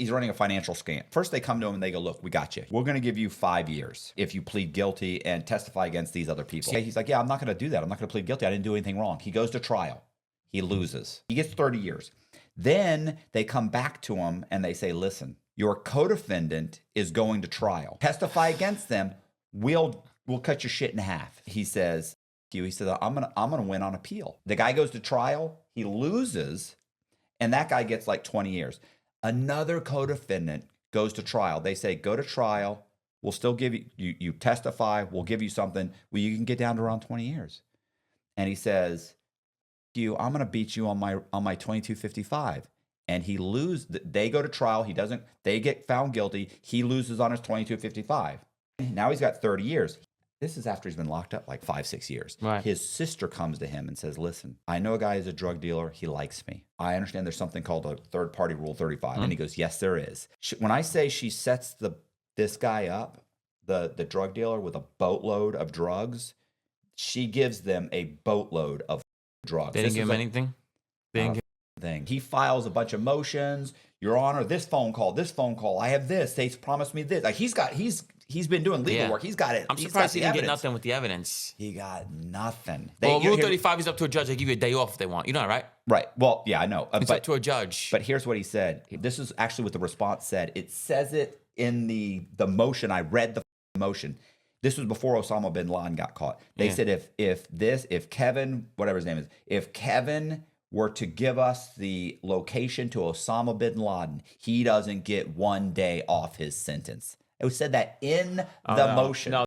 He's running a financial scam. First, they come to him and they go, look, we got you. We're going to give you 5 years if you plead guilty and testify against these other people. He's like, yeah, I'm not going to do that. I'm not going to plead guilty. I didn't do anything wrong. He goes to trial. He loses. He gets 30 years. Then they come back to him and they say, listen, your co-defendant is going to trial. Testify against them. We'll cut your shit in half. He says, I'm gonna win on appeal. The guy goes to trial. He loses. And that guy gets like 20 years. Another co-defendant goes to trial. They say, go to trial. We'll still give you testify. We'll give you something. Well, you can get down to around 20 years. And he says, I'm going to beat you on my 2255. And he loses. They go to trial. He doesn't. They get found guilty. He loses on his 2255. Now he's got 30 years. This is after he's been locked up like 5-6 years. Right. His sister comes to him and says, listen, I know a guy is a drug dealer. He likes me. I understand there's something called a third party rule 35. And he goes, yes, there is. When I say she sets this guy up, the drug dealer, with a boatload of drugs, she gives them a boatload of drugs. They didn't give him anything? They didn't give thing. He files a bunch of motions. Your Honor, this phone call. I have this. They promised me this. Like he's been doing legal work. He's got it. I'm surprised he didn't get nothing with the evidence. He got nothing. Well, Rule 35 is up to a judge. They give you a day off if they want. You know that, right? Right. Well, yeah, I know. It's up to a judge. But here's what he said. This is actually what the response said. It says it in the motion. I read the motion. This was before Osama bin Laden got caught. They said if Kevin, whatever his name is, if Kevin were to give us the location to Osama bin Laden, he doesn't get 1 day off his sentence. It said that in the motion. No,